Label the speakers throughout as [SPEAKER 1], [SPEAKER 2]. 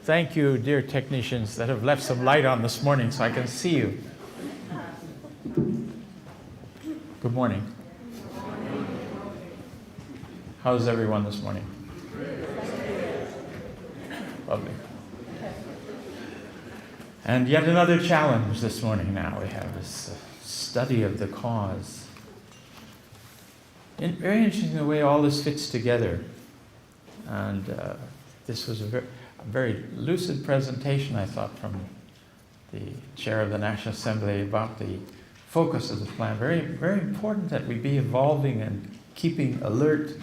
[SPEAKER 1] Thank you, dear technicians, that have left some light on this morning so I can see you. Good morning. How's everyone this morning? Lovely. And yet another challenge this morning now. We have this study of the cause. Very interesting the way all this fits together. And this was a very lucid presentation, I thought, from the chair of the National Assembly about the focus of the plan. Very, very important that we be evolving and keeping alert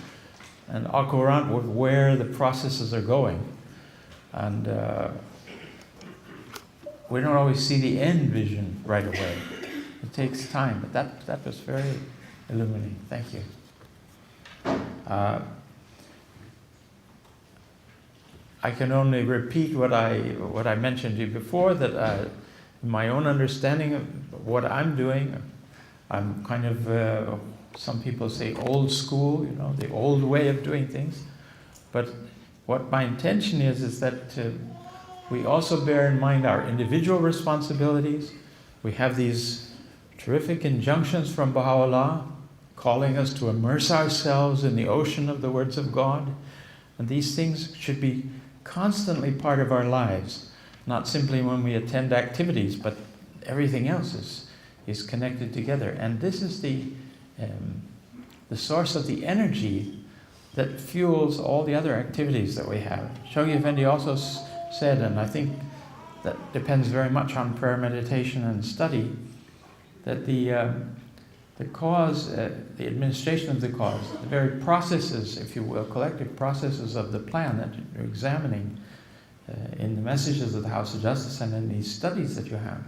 [SPEAKER 1] and au courant with where the processes are going. And we don't always see the end vision right away. It takes time, but that was very illuminating. Thank you. I can only repeat what I mentioned to you before, that my own understanding of what I'm doing, I'm kind of, some people say old school, the old way of doing things. But what my intention is that we also bear in mind our individual responsibilities. We have these terrific injunctions from Baha'u'llah calling us to immerse ourselves in the ocean of the words of God. And these things should be constantly part of our lives, not simply when we attend activities, but everything else is connected together. And this is the source of the energy that fuels all the other activities that we have. Shoghi Effendi also said, and I think that depends very much on prayer, meditation, and study, that the cause, the administration of the cause, the very processes, if you will, collective processes of the plan that you're examining in the messages of the House of Justice and in these studies that you have,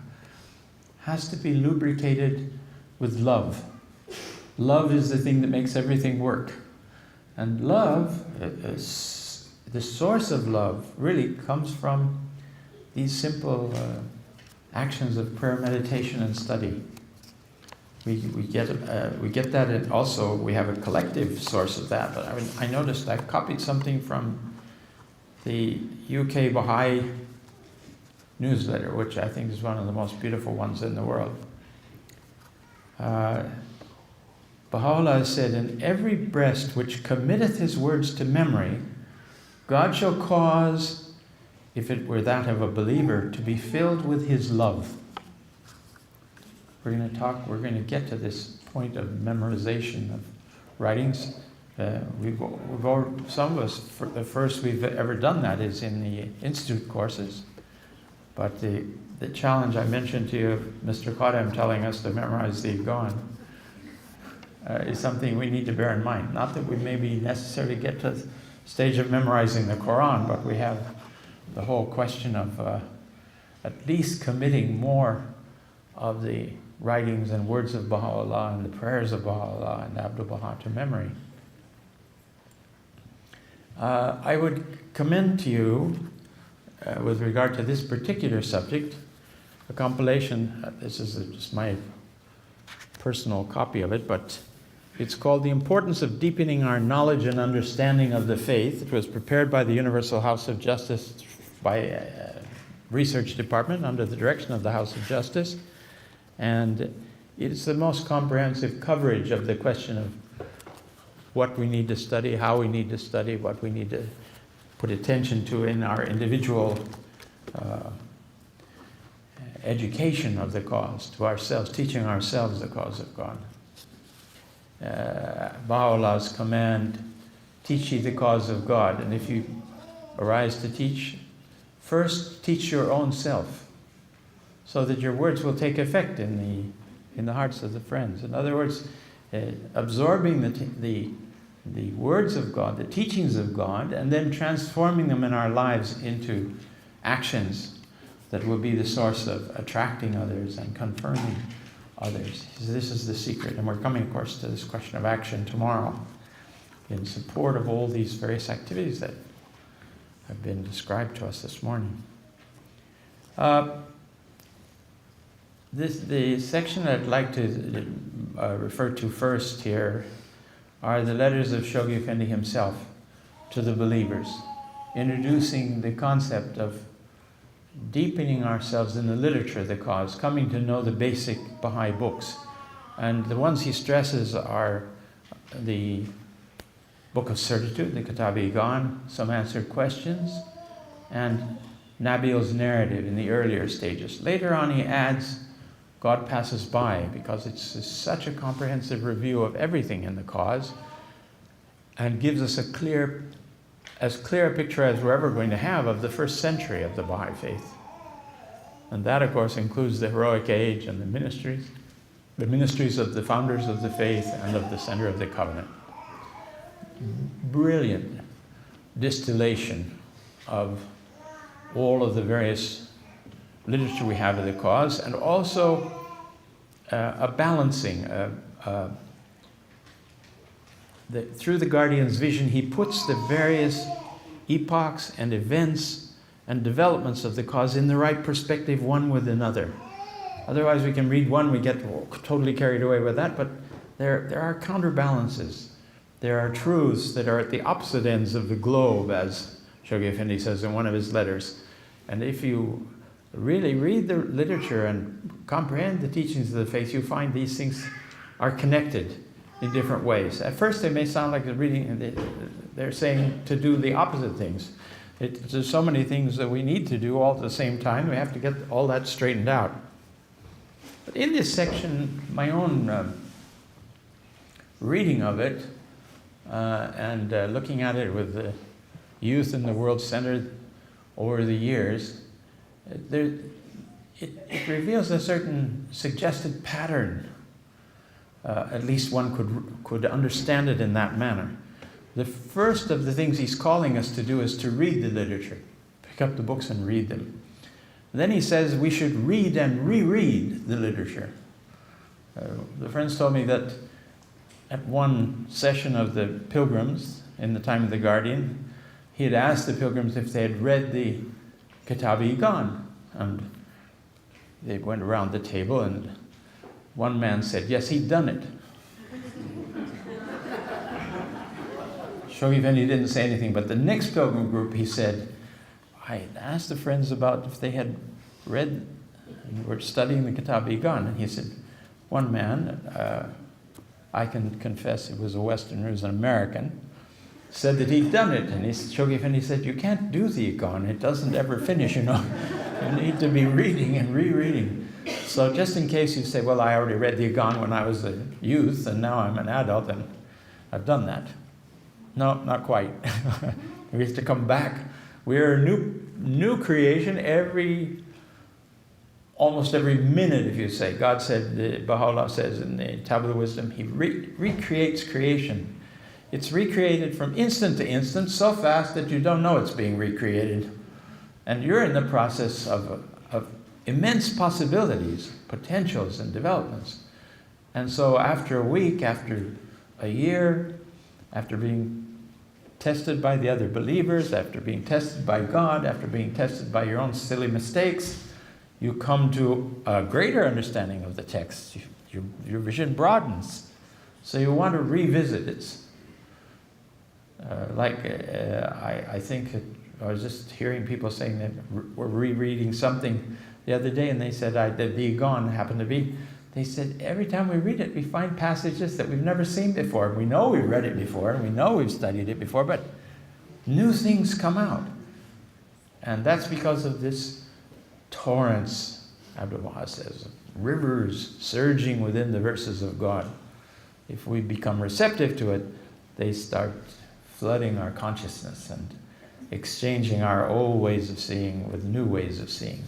[SPEAKER 1] has to be lubricated with love. Love is the thing that makes everything work. And love, the source of love, really comes from these simple actions of prayer, meditation, and study. We get that, and also we have a collective source of that. But I noticed I copied something from the UK Baha'i newsletter, which I think is one of the most beautiful ones in the world. Baha'u'llah said, "In every breast which committeth his words to memory, God shall cause, if it were that of a believer, to be filled with his love." We're going to get to this point of memorization of writings. Some of us, the first we've ever done that is in the Institute courses. But the challenge I mentioned to you, Mr. Qadam telling us to memorize the Afghan, is something we need to bear in mind. Not that we maybe necessarily get to the stage of memorizing the Quran, but we have the whole question of at least committing more of the writings and words of Baha'u'llah and the prayers of Baha'u'llah and Abdul Baha to memory. I would commend to you, with regard to this particular subject, a compilation. This is just my personal copy of it, but it's called The Importance of Deepening Our Knowledge and Understanding of the Faith. It was prepared by the Universal House of Justice by a research department under the direction of the House of Justice. And it's the most comprehensive coverage of the question of what we need to study, how we need to study, what we need to put attention to in our individual education of the cause, to ourselves, teaching ourselves the cause of God. Baha'u'llah's command, teach ye the cause of God. And if you arise to teach, first teach your own self, so that your words will take effect in the hearts of the friends. In other words, absorbing the words of God, the teachings of God, and then transforming them in our lives into actions that will be the source of attracting others and confirming others. This is the secret. And we're coming, of course, to this question of action tomorrow in support of all these various activities that have been described to us this morning. The section I'd like to refer to first here are the letters of Shoghi Effendi himself to the believers. introducing the concept of deepening ourselves in the literature of the cause, coming to know the basic Baha'i books. And the ones he stresses are the Book of Certitude, the Kitab-i-Gan, Some Answered Questions, and Nabil's narrative in the earlier stages. Later on he adds God Passes By, because it's such a comprehensive review of everything in the cause and gives us as clear a picture as we're ever going to have of the first century of the Baha'i faith. And that, of course, includes the heroic age and the ministries of the founders of the faith and of the center of the covenant. Brilliant distillation of all of the various literature we have of the cause, and also a balancing. Through the Guardian's vision, he puts the various epochs and events and developments of the cause in the right perspective, one with another. Otherwise, we can read one, we get totally carried away with that, but there are counterbalances. There are truths that are at the opposite ends of the globe, as Shoghi Effendi says in one of his letters. And if you really read the literature and comprehend the teachings of the faith, you find these things are connected in different ways. At first, they may sound like they're saying to do the opposite things. There's so many things that we need to do all at the same time. We have to get all that straightened out. But in this section, my own reading of it and looking at it with the youth in the world center over the years, it reveals a certain suggested pattern. At least one could understand it in that manner. The first of the things he's calling us to do is to read the literature. Pick up the books and read them. Then he says we should read and reread the literature. The friends told me that at one session of the pilgrims in the time of the Guardian, he had asked the pilgrims if they had read the Kitab-i-Gan. And they went around the table, and one man said, yes, he'd done it. Shoghi Effendi didn't say anything, but the next pilgrim group, he said, I asked the friends about if they had read and were studying the Kitab-i-Gan. And he said, one man, I can confess he was a Westerner, he was an American, said that he'd done it. And Shoghi Effendi said, you can't do the Igan, it doesn't ever finish, you know. You need to be reading and rereading. So just in case you say, well, I already read the Igan when I was a youth, and now I'm an adult, and I've done that. No, not quite. We have to come back. We're a new creation almost every minute, if you say. God said, Baha'u'llah says in the Tablet of Wisdom, he recreates creation. It's recreated from instant to instant, so fast that you don't know it's being recreated. And you're in the process of immense possibilities, potentials, and developments. And so after a week, after a year, after being tested by the other believers, after being tested by God, after being tested by your own silly mistakes, you come to a greater understanding of the text. Your vision broadens. So you want to revisit it. I think I was just hearing people saying that we're rereading something the other day, and they said the Igan happened to be. They said every time we read it, we find passages that we've never seen before. We know we've read it before, and we know we've studied it before, but new things come out. And that's because of this torrents, Abdu'l-Baha says, rivers surging within the verses of God. If we become receptive to it, they start flooding our consciousness and exchanging our old ways of seeing with new ways of seeing.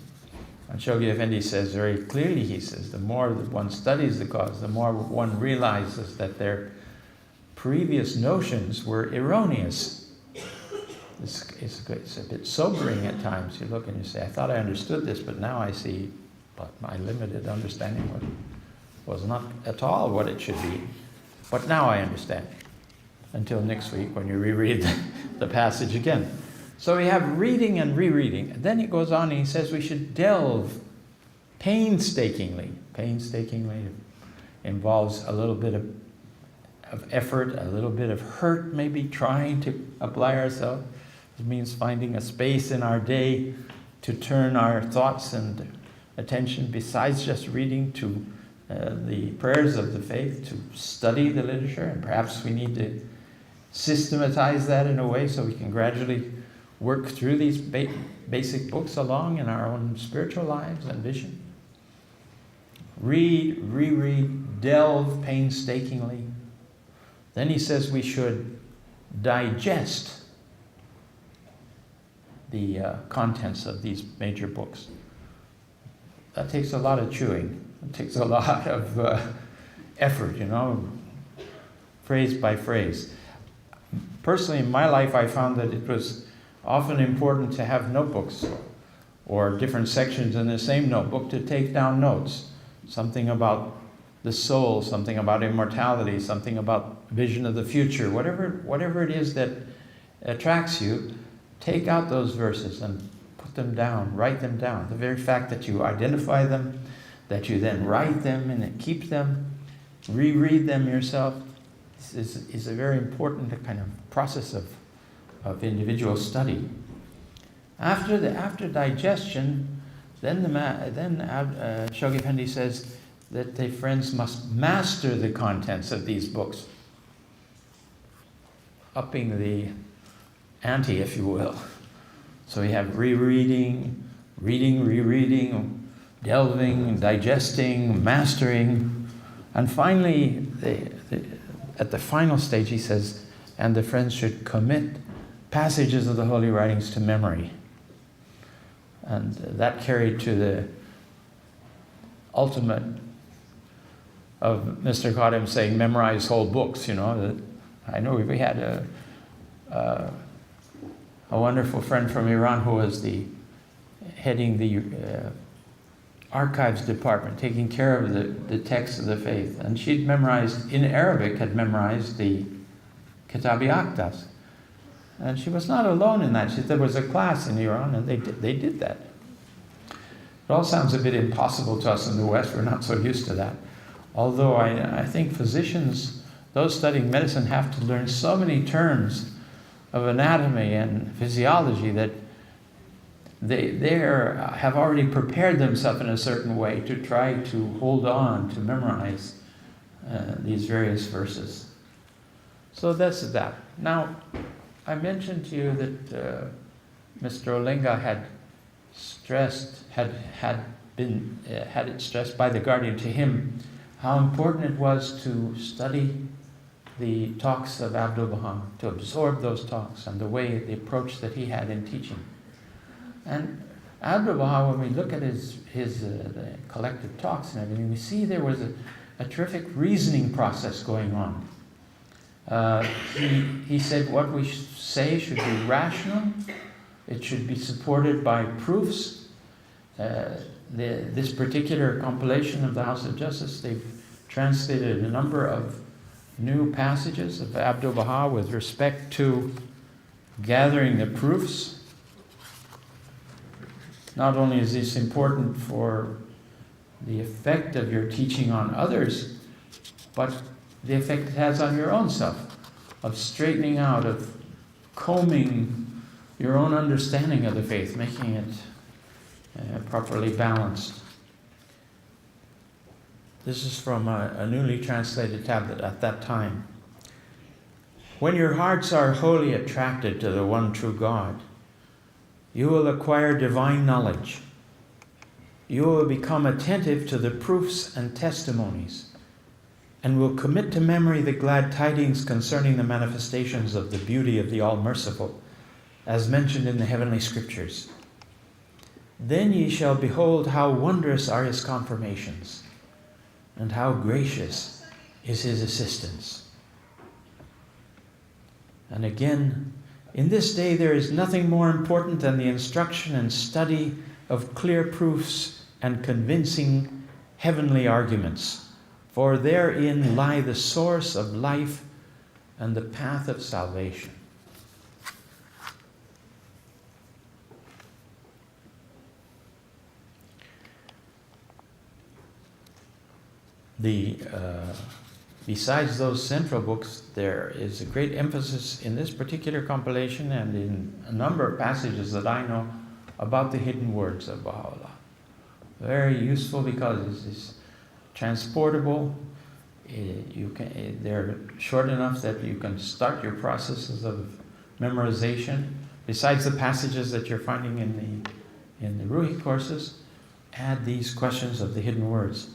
[SPEAKER 1] And Shoghi Effendi says very clearly, he says, the more that one studies the cause, the more one realizes that their previous notions were erroneous. It's a bit sobering at times. You look and you say, I thought I understood this, but now I see, but my limited understanding was not at all what it should be. But now I understand. Until next week when you reread the passage again. So we have reading and rereading. And then he goes on and he says we should delve painstakingly. Painstakingly involves a little bit of effort, a little bit of hurt, maybe trying to apply ourselves. It means finding a space in our day to turn our thoughts and attention, besides just reading, to the prayers of the faith, to study the literature, and perhaps we need to systematize that in a way so we can gradually work through these basic books along in our own spiritual lives and vision. Read, reread, delve painstakingly. Then he says we should digest the contents of these major books. That takes a lot of chewing. It takes a lot of effort, phrase by phrase. Personally, in my life, I found that it was often important to have notebooks or different sections in the same notebook to take down notes. Something about the soul, something about immortality, something about vision of the future, whatever it is that attracts you, take out those verses and put them down, write them down. The very fact that you identify them, that you then write them and keep them, reread them yourself, is a very important kind of process of individual study. After digestion, then Shoghi Effendi says that the friends must master the contents of these books, upping the ante, if you will. So we have rereading, reading, rereading, delving, digesting, mastering, and finally, at the final stage, he says, and the friends should commit passages of the holy writings to memory. And that carried to the ultimate of Mr. Khadim saying, memorize whole books, I know we had a wonderful friend from Iran who was heading the archives department, taking care of the texts of the faith. And she'd memorized, in Arabic, had memorized the Kitab-i Aqdas. And she was not alone in that. There was a class in Iran, and they did that. It all sounds a bit impossible to us in the West. We're not so used to that. Although I think physicians, those studying medicine, have to learn so many terms of anatomy and physiology that they have already prepared themselves in a certain way to try to hold on, to memorize these various verses. So that's that. Now, I mentioned to you that Mr. Olenga had it stressed by the guardian to him how important it was to study the talks of Abdu'l-Baha, to absorb those talks and the approach that he had in teaching. And Abdu'l-Baha, when we look at his the collected talks and everything, we see there was a terrific reasoning process going on. He said what we say should be rational. It should be supported by proofs. This particular compilation of the House of Justice, they've translated a number of new passages of Abdu'l-Baha with respect to gathering the proofs. Not only is this important for the effect of your teaching on others, but the effect it has on your own self, of straightening out, of combing your own understanding of the faith, making it properly balanced. This is from a newly translated tablet at that time. When your hearts are wholly attracted to the one true God, you will acquire divine knowledge. You will become attentive to the proofs and testimonies, and will commit to memory the glad tidings concerning the manifestations of the beauty of the All-Merciful, as mentioned in the heavenly scriptures. Then ye shall behold how wondrous are his confirmations, and how gracious is his assistance. And again, in this day there is nothing more important than the instruction and study of clear proofs and convincing heavenly arguments, for therein lie the source of life and the path of salvation. The besides those central books, there is a great emphasis in this particular compilation and in a number of passages that I know about the hidden words of Baha'u'llah. Very useful because it's transportable. They're short enough that you can start your processes of memorization. Besides the passages that you're finding in the Ruhi courses, add these questions of the hidden words.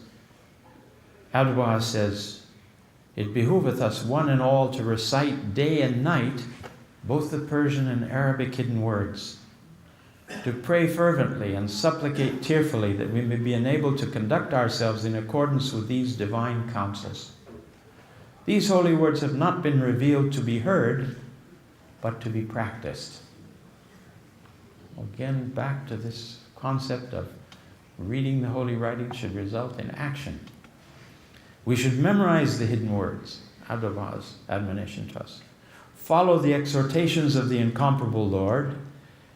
[SPEAKER 1] Abdu'l-Baha says, "It behooveth us one and all to recite day and night both the Persian and Arabic hidden words, to pray fervently and supplicate tearfully that we may be enabled to conduct ourselves in accordance with these divine counsels. These holy words have not been revealed to be heard, but to be practiced." Again, back to this concept of reading the holy writings should result in action. We should memorize the hidden words, Abdu'l-Baha's admonition to us. Follow the exhortations of the incomparable Lord,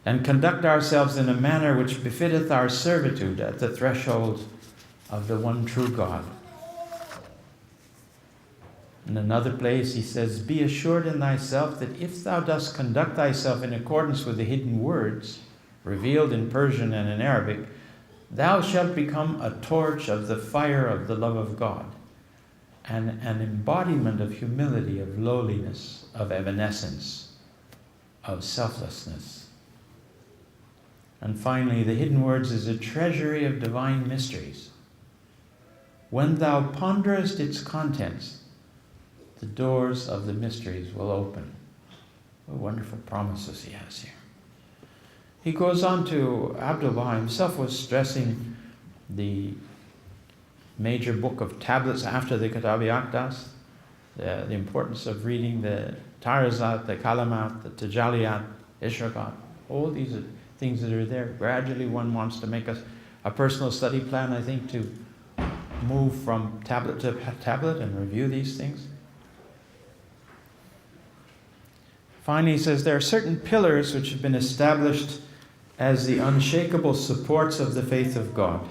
[SPEAKER 1] and conduct ourselves in a manner which befitteth our servitude at the threshold of the one true God. In another place he says, "Be assured in thyself that if thou dost conduct thyself in accordance with the hidden words, revealed in Persian and in Arabic, thou shalt become a torch of the fire of the love of God, and an embodiment of humility, of lowliness, of evanescence, of selflessness." And finally, the hidden words is a treasury of divine mysteries. When thou ponderest its contents, the doors of the mysteries will open. What wonderful promises he has here. He goes on to, Abdu'l-Baha himself was stressing the major book of tablets after the Kitab-i-Aqdas, the importance of reading the Tarazat, the Kalamat, the Tajaliyat, Ishraqat. All these are things that are there. Gradually one wants to make a personal study plan, I think, to move from tablet to tablet and review these things. Finally, he says there are certain pillars which have been established as the unshakable supports of the faith of God.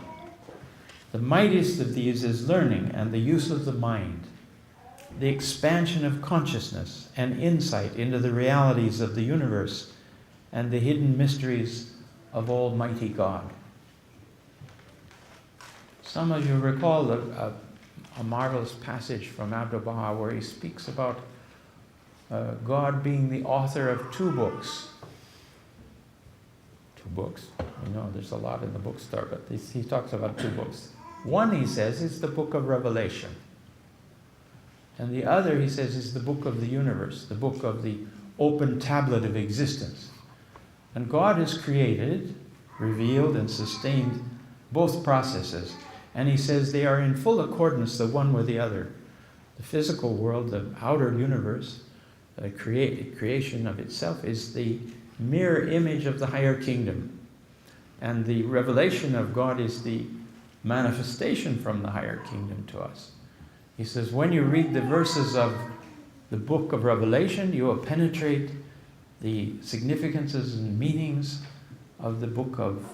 [SPEAKER 1] The mightiest of these is learning and the use of the mind, the expansion of consciousness and insight into the realities of the universe and the hidden mysteries of Almighty God. Some of you recall a marvelous passage from Abdu'l-Baha where he speaks about God being the author of two books. Two books? You know, there's a lot in the bookstore, but he talks about two books. One, he says, is the book of Revelation. And the other, he says, is the book of the universe, the book of the open tablet of existence. And God has created, revealed, and sustained both processes. And he says they are in full accordance the one with the other. The physical world, the outer universe, the creation of itself, is the mirror image of the higher kingdom. And the revelation of God is the manifestation from the higher kingdom to us. He says, when you read the verses of the book of Revelation, you will penetrate the significances and meanings of the book of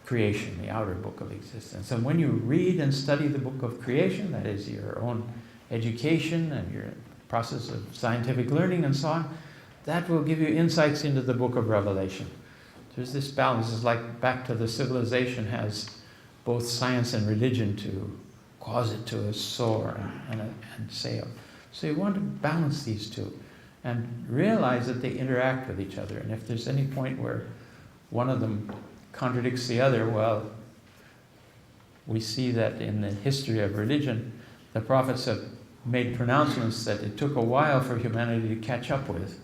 [SPEAKER 1] creation, the outer book of existence. And when you read and study the book of creation, that is your own education and your process of scientific learning and so on, that will give you insights into the book of Revelation. There's this balance. It's like back to the civilization has both science and religion to cause it to soar and sail. So you want to balance these two and realize that they interact with each other. And if there's any point where one of them contradicts the other, well, we see that in the history of religion, the prophets have made pronouncements that it took a while for humanity to catch up with.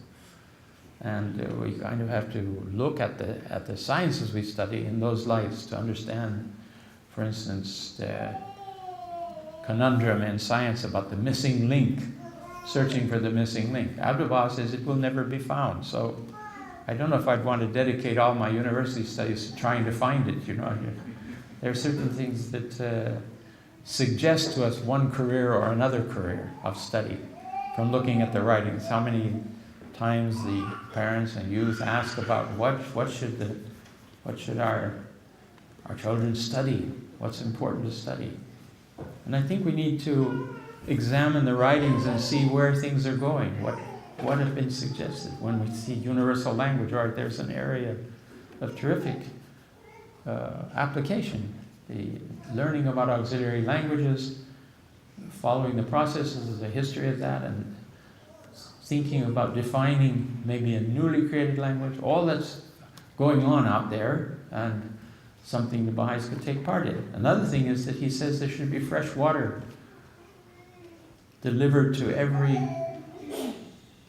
[SPEAKER 1] And we kind of have to look at the sciences we study in those lights to understand, for instance, the conundrum in science about the missing link, searching for the missing link. Abdu'l-Baha says it will never be found. So I don't know if I'd want to dedicate all my university studies to trying to find it. You know, there are certain things that suggest to us one career or another career of study from looking at the writings. How many times the parents and youth ask about what should our children study? What's important to study? And I think we need to examine the writings and see where things are going, what have been suggested. When we see universal language, right, there's an area of terrific application. The learning about auxiliary languages, following the processes, the history of that, and thinking about defining maybe a newly created language, all that's going on out there, and something the Baha'is could take part in. Another thing is that he says there should be fresh water delivered to every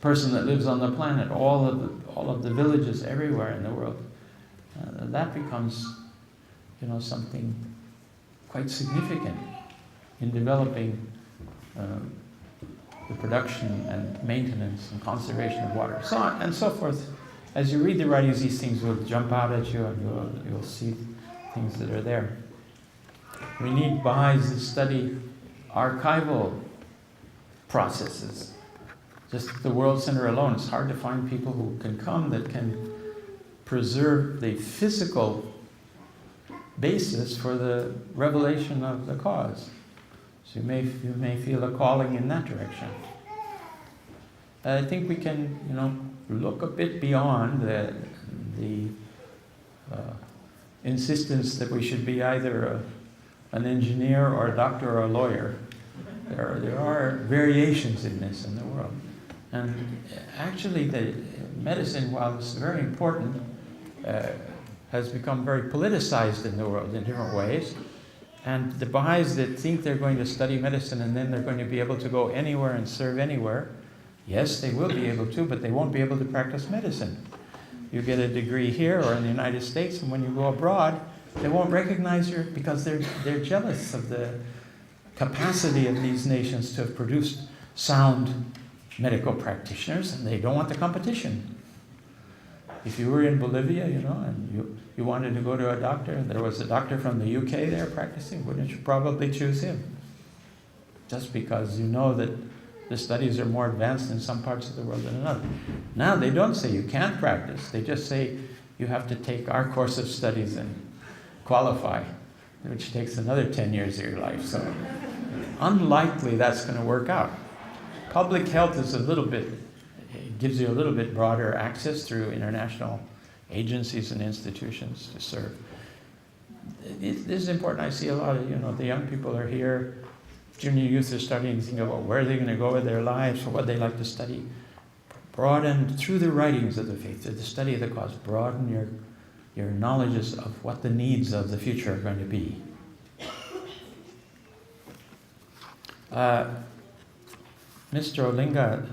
[SPEAKER 1] person that lives on the planet, all of the villages everywhere in the world. That becomes, something quite significant in developing the production and maintenance and conservation of water, so on and so forth. As you read the writings, these things will jump out at you, and you'll see things that are there. We need Baha'is to study archival processes. Just the World Center alone, it's hard to find people who can come that can preserve the physical basis for the revelation of the cause. So you may feel a calling in that direction. I think we can, look a bit beyond the insistence that we should be either an engineer or a doctor or a lawyer. There are variations in this in the world. And actually the medicine, while it's very important, has become very politicized in the world in different ways. And the Baha'is that think they're going to study medicine and then they're going to be able to go anywhere and serve anywhere, yes, they will be able to, but they won't be able to practice medicine. You get a degree here or in the United States, and when you go abroad, they won't recognize you because they're jealous of the capacity of these nations to have produced sound medical practitioners, and they don't want the competition. If you were in Bolivia, and you wanted to go to a doctor, and there was a doctor from the UK there practicing, wouldn't you probably choose him? Just because you know that the studies are more advanced in some parts of the world than another. Now they don't say you can't practice. They just say you have to take our course of studies and qualify, which takes another 10 years of your life. So unlikely that's going to work out. Public health is it gives you a little bit broader access through international agencies and institutions to serve. This is important. I see a lot of, the young people are here. Junior youth are starting to think about where they're going to go with their lives, or what they like to study. Broaden through the writings of the faith, through the study of the cause, broaden your knowledges of what the needs of the future are going to be. Mr. Olinga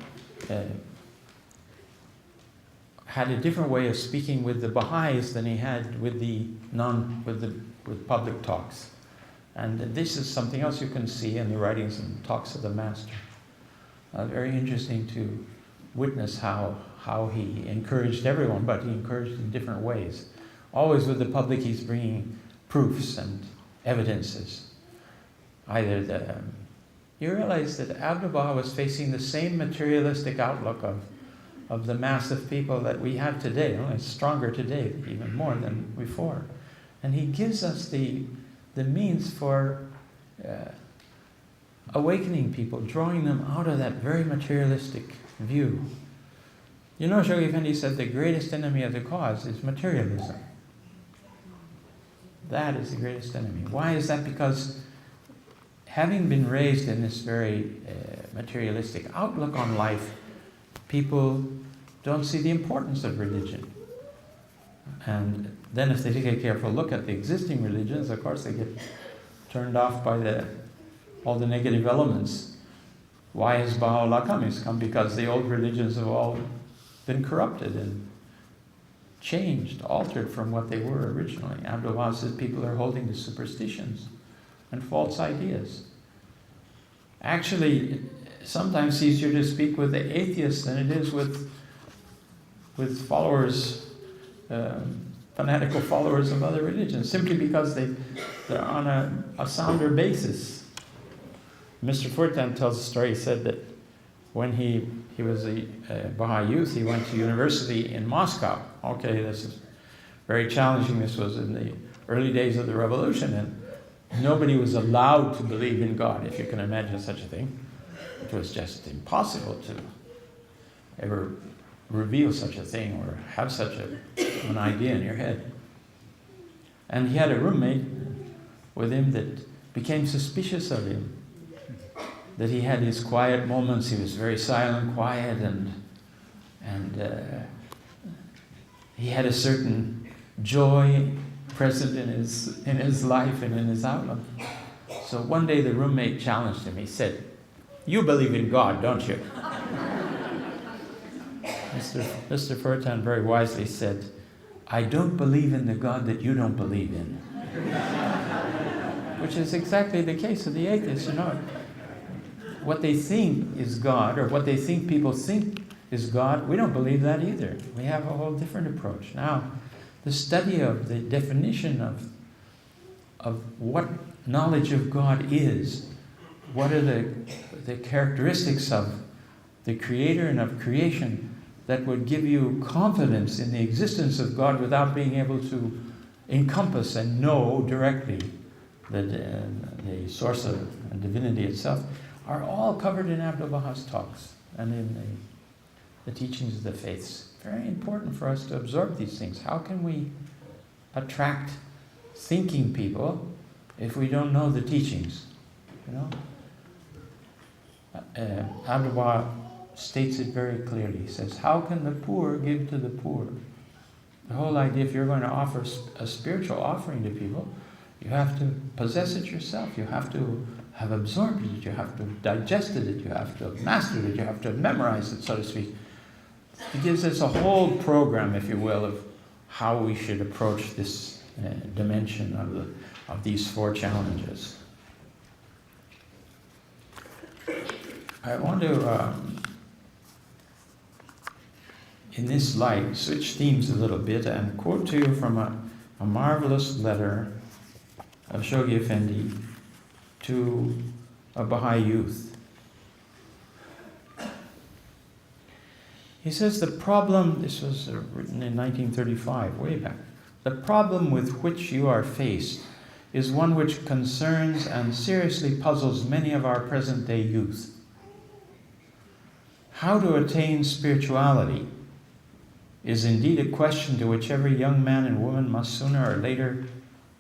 [SPEAKER 1] had a different way of speaking with the Baha'is than he had with with public talks. And this is something else you can see in the writings and talks of the Master. Very interesting to witness how he encouraged everyone, but he encouraged in different ways. Always with the public, he's bringing proofs and evidences. You realize that Abdu'l-Baha was facing the same materialistic outlook of the mass of people that we have today, only stronger today, even more than before. And he gives us the means for awakening people, drawing them out of that very materialistic view. Shoghi Effendi said the greatest enemy of the cause is materialism. That is the greatest enemy. Why is that? Because having been raised in this very materialistic outlook on life, people don't see the importance of religion. And then if they take a careful look at the existing religions, of course they get turned off by all the negative elements. Why has Baha'u'llah come? He's come because the old religions have all been corrupted and changed, altered from what they were originally. Abdu'l-Baha says people are holding to superstitions and false ideas. Actually, sometimes it's easier to speak with the atheists than it is with followers, fanatical followers of other religions, simply because they're on a sounder basis. Mr. Furtan tells a story. He said that when he was a Baha'i youth, he went to university in Moscow. Okay, this is very challenging. This was in the early days of the revolution, and Nobody was allowed to believe in God, if you can imagine such a thing. It was just impossible to ever reveal such a thing or have such an idea in your head. And he had a roommate with him that became suspicious of him. That he had his quiet moments, he was very silent, quiet, and he had a certain joy present in his life and in his outlook. So one day the roommate challenged him. He said, "You believe in God, don't you?" Mr. Furtan very wisely said, "I don't believe in the God that you don't believe in." Which is exactly the case of the atheists, What they think is God, or what they think people think is God, we don't believe that either. We have a whole different approach. Now, the study of the definition of what knowledge of God is, what are the characteristics of the Creator and of creation that would give you confidence in the existence of God without being able to encompass and know directly the source of divinity itself, are all covered in Abdu'l-Baha's talks and in the teachings of the faiths. Very important for us to absorb these things. How can we attract thinking people if we don't know the teachings? Abdu'l-Baha states it very clearly. He says, how can the poor give to the poor? The whole idea, if you're going to offer a spiritual offering to people, you have to possess it yourself. You have to have absorbed it. You have to have digested it. You have to have mastered it. You have to have memorized it, so to speak. He gives us a whole program, if you will, of how we should approach this dimension of these four challenges. I want to, in this light, switch themes a little bit and quote to you from a marvelous letter of Shoghi Effendi to a Baha'i youth. He says the problem, this was written in 1935, way back, the problem with which you are faced is one which concerns and seriously puzzles many of our present-day youth. How to attain spirituality is indeed a question to which every young man and woman must sooner or later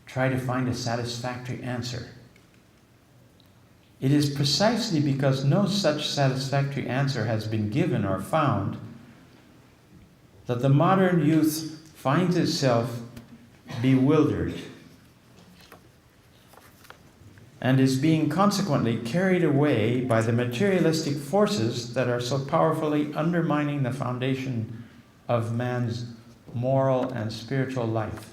[SPEAKER 1] try to find a satisfactory answer. It is precisely because no such satisfactory answer has been given or found that the modern youth finds itself bewildered and is being consequently carried away by the materialistic forces that are so powerfully undermining the foundation of man's moral and spiritual life.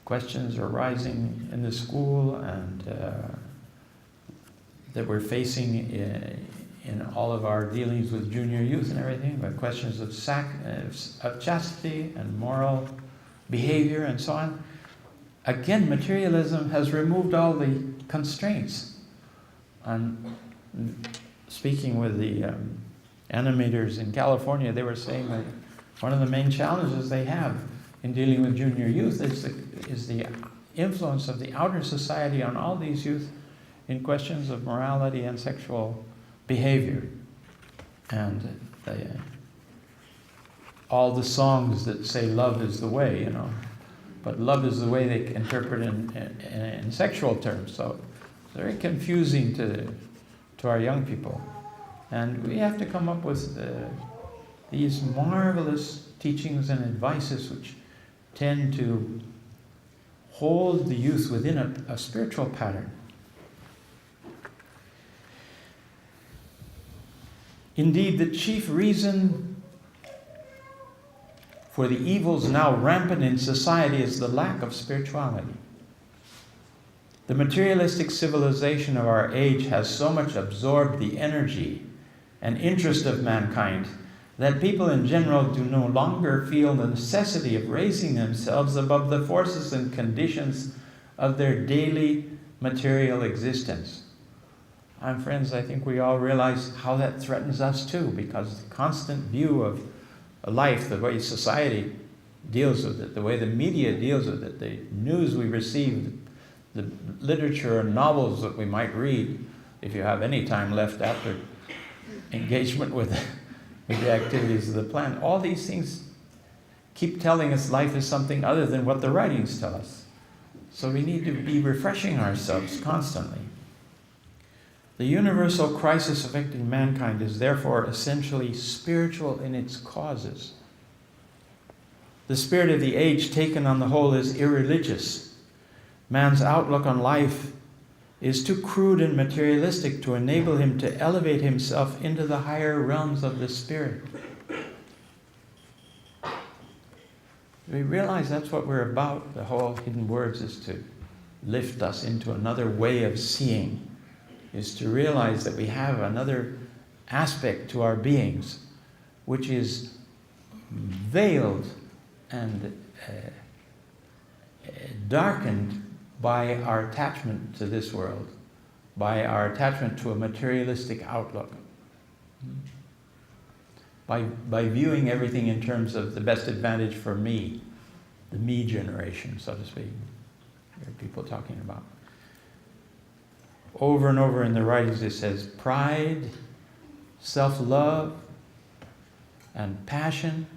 [SPEAKER 1] Questions are rising in the school and that we're facing in all of our dealings with junior youth and everything, but questions of chastity and moral behavior and so on. Again, materialism has removed all the constraints. And speaking with the animators in California, they were saying that one of the main challenges they have in dealing with junior youth is the influence of the outer society on all these youth in questions of morality and sexual behavior. And all the songs that say love is the way, but love is the way they interpret in sexual terms. So it's very confusing to our young people. And we have to come up with these marvelous teachings and advices which tend to hold the youth within a spiritual pattern. Indeed, the chief reason for the evils now rampant in society is the lack of spirituality. The materialistic civilization of our age has so much absorbed the energy and interest of mankind that people in general do no longer feel the necessity of raising themselves above the forces and conditions of their daily material existence. And friends, I think we all realize how that threatens us too, because the constant view of life, the way society deals with it, the way the media deals with it, the news we receive, the literature and novels that we might read, if you have any time left after engagement with the activities of the planet. All these things keep telling us life is something other than what the writings tell us. So we need to be refreshing ourselves constantly. The universal crisis affecting mankind is therefore essentially spiritual in its causes. The spirit of the age, taken on the whole, is irreligious. Man's outlook on life is too crude and materialistic to enable him to elevate himself into the higher realms of the spirit. We realize that's what we're about. The whole Hidden Words is to lift us into another way of seeing, is to realize that we have another aspect to our beings, which is veiled and darkened by our attachment to this world, by our attachment to a materialistic outlook, by viewing everything in terms of the best advantage for me, the me generation, so to speak. There are people talking about. Over and over in the writings it says pride, self-love, and passion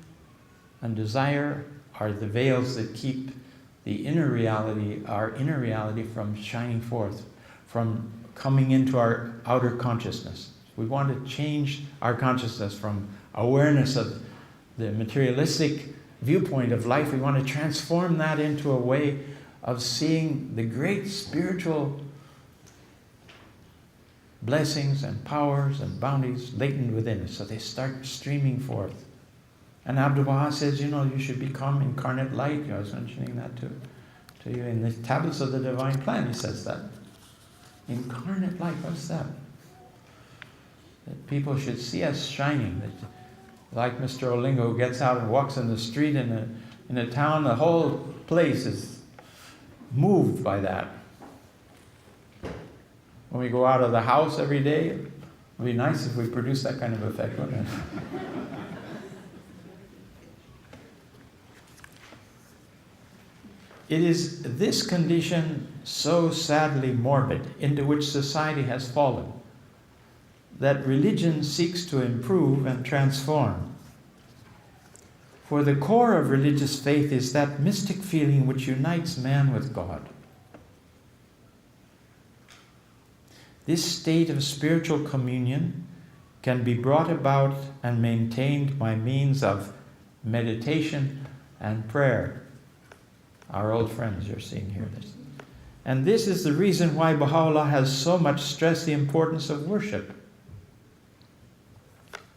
[SPEAKER 1] and desire are the veils that keep the inner reality, our inner reality, from shining forth, from coming into our outer consciousness. We want to change our consciousness from awareness of the materialistic viewpoint of life. We want to transform that into a way of seeing the great spiritual blessings and powers and bounties latent within us, so they start streaming forth. And Abdu'l-Baha says, you should become incarnate light. I was mentioning that to you in the Tablets of the Divine Plan. He says that. Incarnate light, what's that? That people should see us shining. That, like Mr. Olingo, who gets out and walks in the street in a town, the whole place is moved by that. When we go out of the house every day, it would be nice if we produce that kind of effect, wouldn't it? It is this condition, so sadly morbid, into which society has fallen, that religion seeks to improve and transform. For the core of religious faith is that mystic feeling which unites man with God. This state of spiritual communion can be brought about and maintained by means of meditation and prayer. Our old friends you're seeing here. And this is the reason why Baha'u'llah has so much stressed the importance of worship.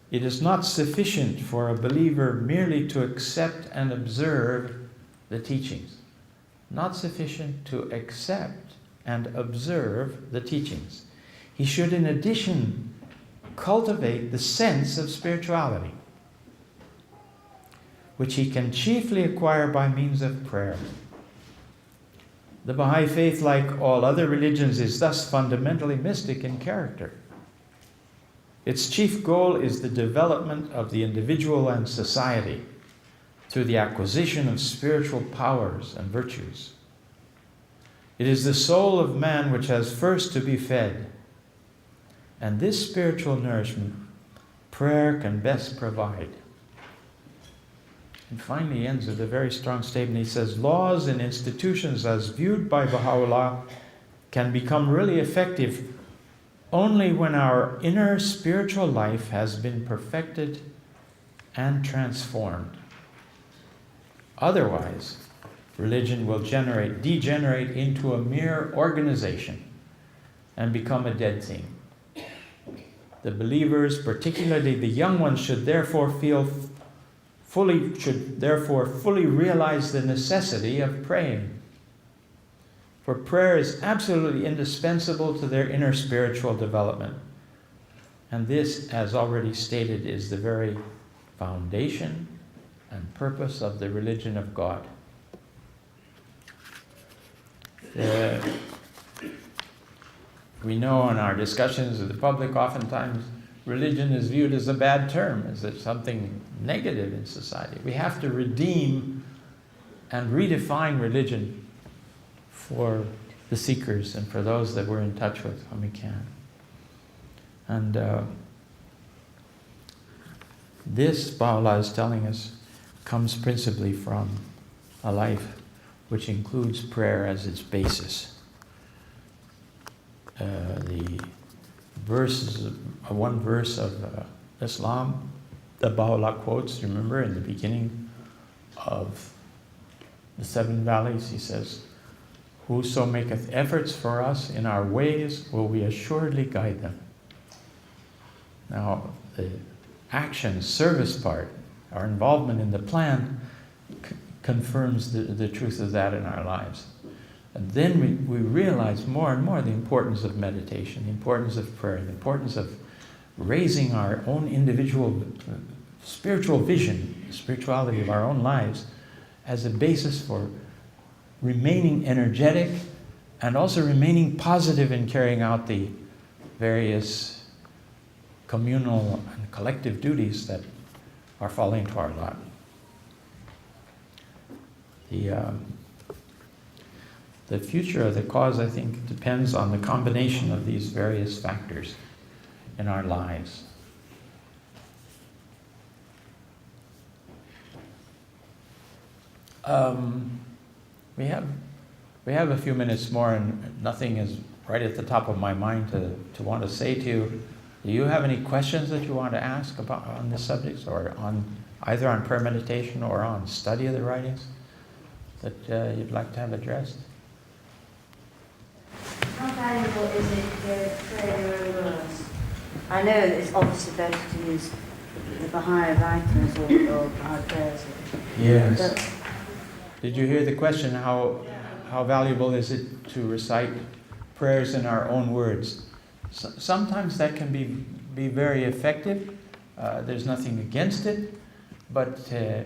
[SPEAKER 1] It is not sufficient for a believer merely to accept and observe the teachings. Not sufficient to accept and observe the teachings. He should, in addition, cultivate the sense of spirituality, which he can chiefly acquire by means of prayer. The Baha'i faith, like all other religions, is thus fundamentally mystic in character. Its chief goal is the development of the individual and society through the acquisition of spiritual powers and virtues. It is the soul of man which has first to be fed, and this spiritual nourishment prayer can best provide. And finally he ends with a very strong statement. He says, laws and institutions as viewed by Baha'u'llah can become really effective only when our inner spiritual life has been perfected and transformed. Otherwise, religion will degenerate into a mere organization and become a dead thing. The believers, particularly the young ones, should therefore fully realize the necessity of praying. For prayer is absolutely indispensable to their inner spiritual development. And this, as already stated, is the very foundation and purpose of the religion of God. We know in our discussions with the public, oftentimes religion is viewed as a bad term, as something negative in society. We have to redeem and redefine religion for the seekers and for those that we're in touch with when we can. And this, Baha'u'llah is telling us, comes principally from a life which includes prayer as its basis. The verses, one verse of Islam that Baha'u'llah quotes, remember, in the beginning of the 7 valleys, he says, "Whoso maketh efforts for us in our ways, will we assuredly guide them." Now, the action, service part, our involvement in the plan, confirms the truth of that in our lives. And then we realize more and more the importance of meditation, the importance of prayer, the importance of raising our own individual spiritual vision, spirituality of our own lives, as a basis for remaining energetic and also remaining positive in carrying out the various communal and collective duties that are falling to our lot. The future of the cause, I think, depends on the combination of these various factors in our lives. We have a few minutes more, and nothing is right at the top of my mind to want to say to you. Do you have any questions that you want to ask about on this subject, or on either on prayer meditation or on study of the writings that you'd like to have addressed?
[SPEAKER 2] How valuable is it to pray your own words? I know it's obviously better to use the Baha'i writers or Baha'i prayers.
[SPEAKER 1] Yes.
[SPEAKER 2] But
[SPEAKER 1] did you hear the question? How valuable is it to recite prayers in our own words? Sometimes that can be very effective. There's nothing against it, but the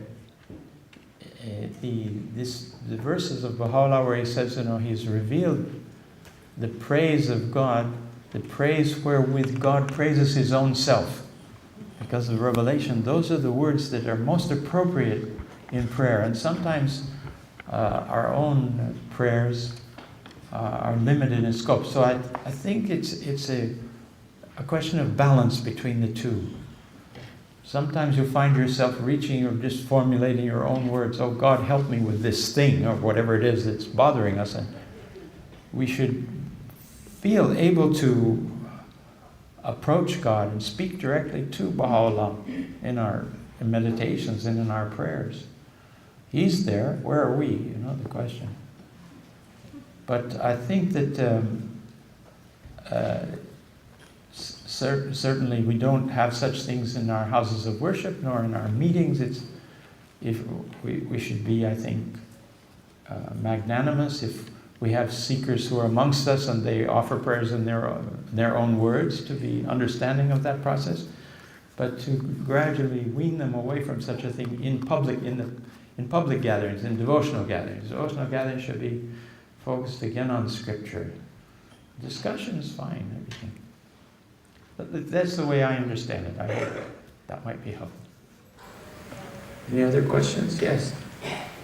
[SPEAKER 1] verses of Baha'u'llah where he says, he's revealed the praise of God, the praise wherewith God praises his own self. Because of revelation, those are the words that are most appropriate in prayer. And sometimes our own prayers are limited in scope. So I think it's a question of balance between the two. Sometimes you'll find yourself reaching or just formulating your own words. Oh, God, help me with this thing, or whatever it is that's bothering us. And we should feel able to approach God and speak directly to Baha'u'llah in our meditations and in our prayers. He's there. Where are we? The question. But I think that certainly we don't have such things in our houses of worship nor in our meetings. We should be, I think, magnanimous if we have seekers who are amongst us and they offer prayers in their own words, to be understanding of that process, but to gradually wean them away from such a thing in public gatherings, in devotional gatherings. Devotional gatherings should be focused again on Scripture. Discussion is fine, everything. But that's the way I understand it. I hope that might be helpful. Any other questions? Yes.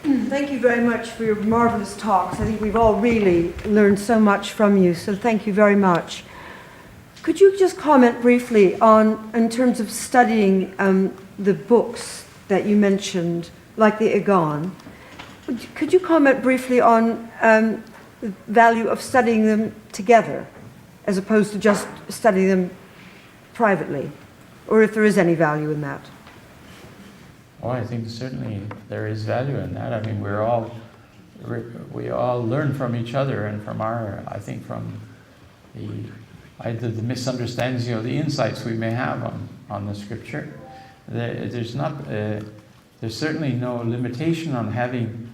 [SPEAKER 3] Thank you very much for your marvelous talks. I think we've all really learned so much from you, so thank you very much. Could you just comment briefly on, in terms of studying the books that you mentioned, like the Igan, could you comment briefly on the value of studying them together, as opposed to just studying them privately, or if there is any value in that?
[SPEAKER 1] Oh, I think certainly there is value in that. I mean, we all learn from each other and from from either the misunderstandings, the insights we may have on the Scripture. There's certainly no limitation on having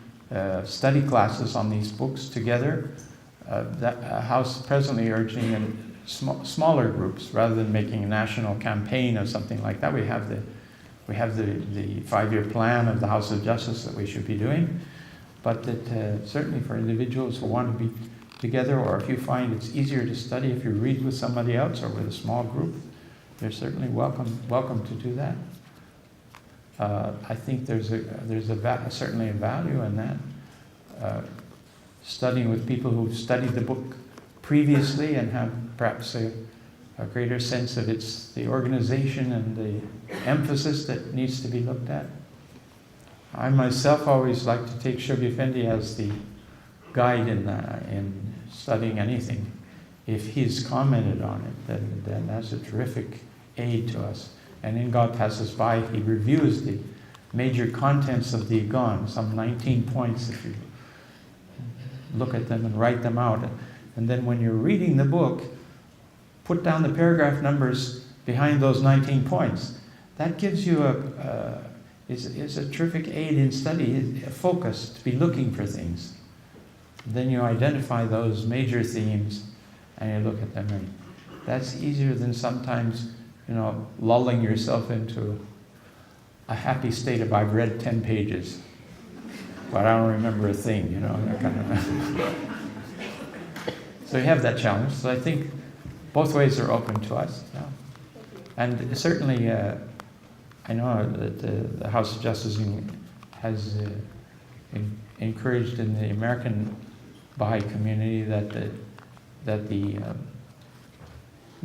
[SPEAKER 1] study classes on these books together. That House presently urging in smaller groups rather than making a national campaign or something like that. We have the 5-year plan of the House of Justice that we should be doing, but that certainly for individuals who want to be together, or if you find it's easier to study if you read with somebody else or with a small group, they're certainly welcome to do that. I think there's certainly a value in that. studying with people who've studied the book previously and have perhaps a greater sense of the organization and the emphasis that needs to be looked at. I myself always like to take Shoghi Effendi as the guide in studying anything. If he's commented on it, then that's a terrific aid to us. And in God Passes By, he reviews the major contents of the Igon, some 19 points if you look at them and write them out. And then when you're reading the book, put down the paragraph numbers behind those 19 points. That gives you is a terrific aid in study, a focus to be looking for things. Then you identify those major themes and you look at them, and that's easier than sometimes, lulling yourself into a happy state of I've read 10 pages, but I don't remember a thing, that kind of. So you have that challenge. So I think both ways are open to us. And certainly, I know that the House of Justice has encouraged in the American Baha'i community that the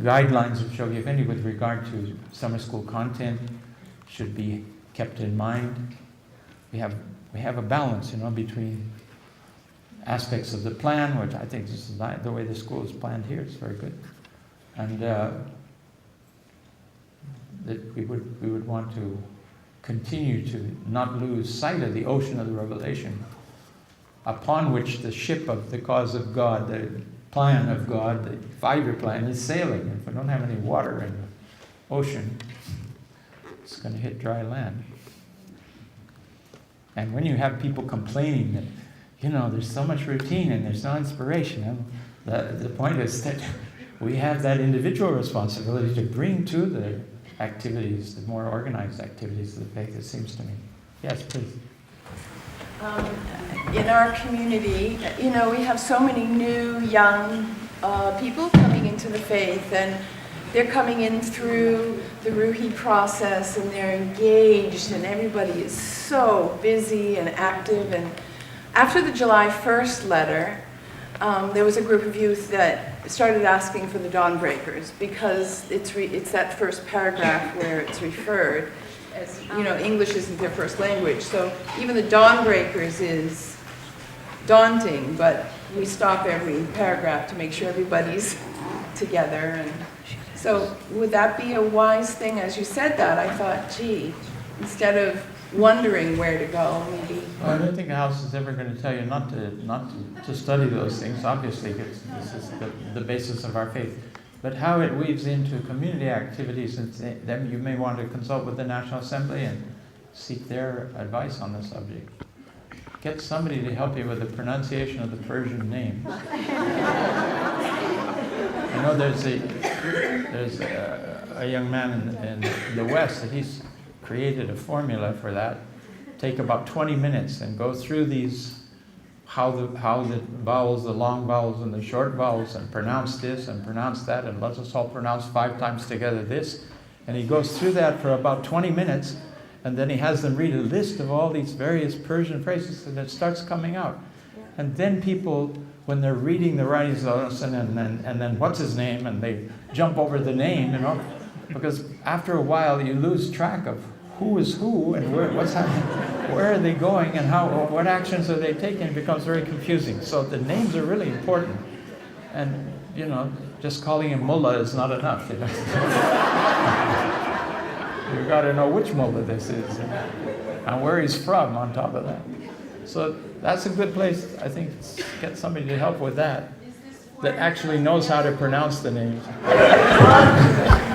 [SPEAKER 1] guidelines of Shoghi Effendi with regard to summer school content should be kept in mind. We have a balance, that aspects of the plan, which I think is the way the school is planned here is very good, and that we would want to continue to not lose sight of the ocean of the revelation, upon which the ship of the cause of God, the plan of God, the 5-year plan, is sailing. If we don't have any water in the ocean, it's going to hit dry land. And when you have people complaining that, there's so much routine and there's no inspiration, the point is that we have that individual responsibility to bring to the activities, the more organized activities of the faith, it seems to me. Yes, please.
[SPEAKER 4] In our community, we have so many new, young people coming into the faith, and they're coming in through the Ruhi process, and they're engaged, and everybody is so busy and active. And after the July 1st letter, there was a group of youth that started asking for the Dawnbreakers, because it's that first paragraph where it's referred. As English isn't their first language, so even the Dawnbreakers is daunting, but we stop every paragraph to make sure everybody's together. And so would that be a wise thing? As you said that, I thought, instead of wondering where to go, maybe.
[SPEAKER 1] Well, I don't think the House is ever going to tell you not to study those things. Obviously, this is the basis of our faith. But how it weaves into community activities, and then you may want to consult with the National Assembly and seek their advice on the subject. Get somebody to help you with the pronunciation of the Persian names. There's a young man in the West that he's created a formula for that. Take about 20 minutes and go through these. How the vowels, the long vowels and the short vowels, and pronounce this and pronounce that, and let us all pronounce 5 times together this. And he goes through that for about 20 minutes, and then he has them read a list of all these various Persian phrases, and it starts coming out. And then people, when they're reading the writings of and then what's his name, and they jump over the name, because after a while you lose track of who is who and what's happening, where are they going, and what actions are they taking. It becomes very confusing. So the names are really important, and just calling him mullah is not enough. You've got to know which mullah this is and where he's from on top of that. So that's a good place, I think, to get somebody to help with that actually knows how to pronounce the names.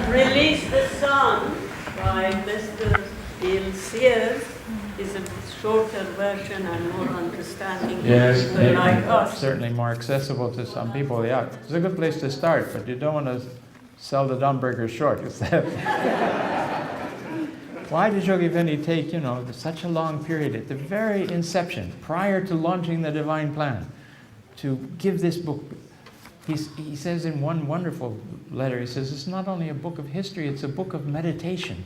[SPEAKER 5] Release the Sun by Mr. Il Sears is a shorter version and more understanding.
[SPEAKER 1] Yes,
[SPEAKER 5] people like us.
[SPEAKER 1] Certainly more accessible to some people. Yeah, it's a good place to start, but you don't want to sell the Dawnbreakers short. Why did Shoghi Effendi take, such a long period at the very inception, prior to launching the Divine Plan, to give this book? He says in one wonderful letter, he says, it's not only a book of history, it's a book of meditation.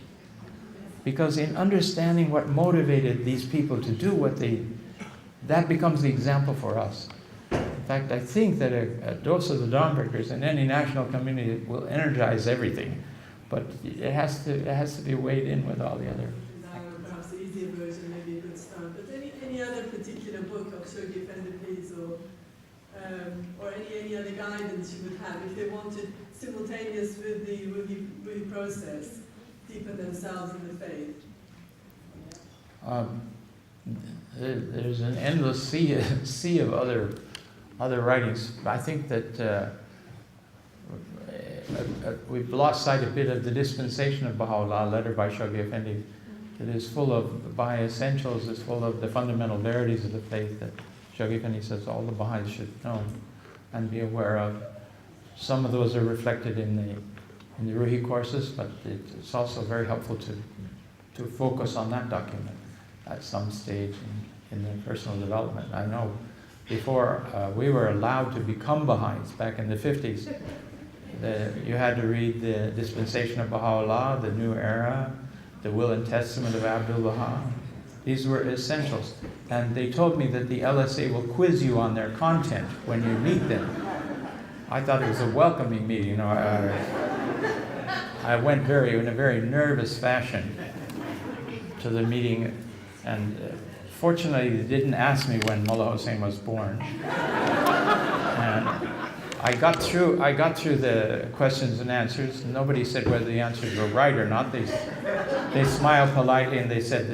[SPEAKER 1] Because in understanding what motivated these people to do what they that becomes the example for us. In fact, I think that a dose of the Dawnbreakers in any national community will energize everything, but it has to be weighed in with all the other.
[SPEAKER 6] Perhaps the easier version may be a good start. But any other particular book of Shoghi Effendi, please, or any other guidance you would have if they wanted simultaneous with the Ruhi process, deepen themselves in the faith?
[SPEAKER 1] There's an endless sea of other writings. I think that we've lost sight a bit of the dispensation of Baha'u'llah, letter by Shoghi Effendi. It is full of Baha'i essentials, it's full of the fundamental verities of the faith that Shoghi Effendi says all the Baha'is should know and be aware of. Some of those are reflected in the Ruhi courses, but it's also very helpful to focus on that document at some stage in their personal development. I know before we were allowed to become Baha'is back in the 50s, you had to read the Dispensation of Baha'u'llah, the New Era, the Will and Testament of Abdul Baha. These were essentials. And they told me that the LSA will quiz you on their content when you meet them. I thought it was a welcoming meeting. You know, I went in a very nervous fashion to the meeting, and fortunately they didn't ask me when Mullah Hussein was born. And I got through the questions and answers. Nobody said whether the answers were right or not. They smiled politely and they said,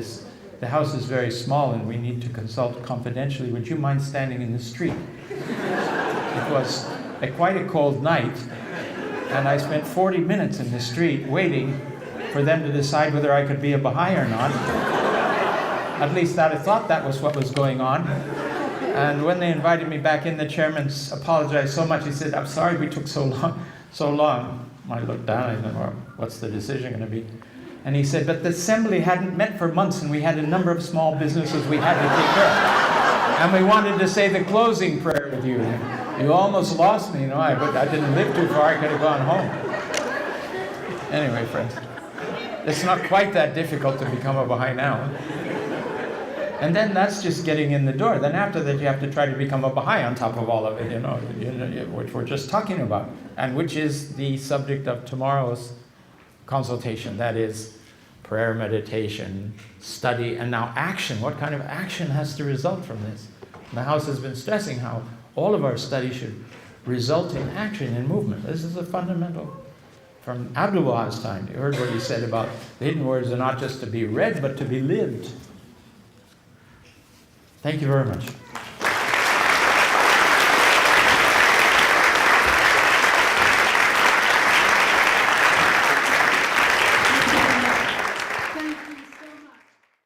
[SPEAKER 1] the house is very small and we need to consult confidentially. Would you mind standing in the street? It was quite a cold night, and I spent 40 minutes in the street waiting for them to decide whether I could be a Baha'i or not. At least I thought that was what was going on. And when they invited me back in, the chairman apologized so much. He said, "I'm sorry we took so long. I looked down and I said, well, what's the decision going to be? And he said, but the assembly hadn't met for months and we had a number of small businesses we had to take care of. And we wanted to say the closing prayer with you. You almost lost me, you know. I didn't live too far. I could have gone home." Anyway, friends, it's not quite that difficult to become a Baha'i now. And then that's just getting in the door. Then after that, you have to try to become a Baha'i on top of all of it, you know, which we're just talking about, and which is the subject of tomorrow's consultation. That is prayer, meditation, study, and now action. What kind of action has to result from this? The house has been stressing how all of our study should result in action and movement. This is a fundamental from Abdul Baha's time. You heard what he said about the hidden words are not just to be read, but to be lived. Thank you very much.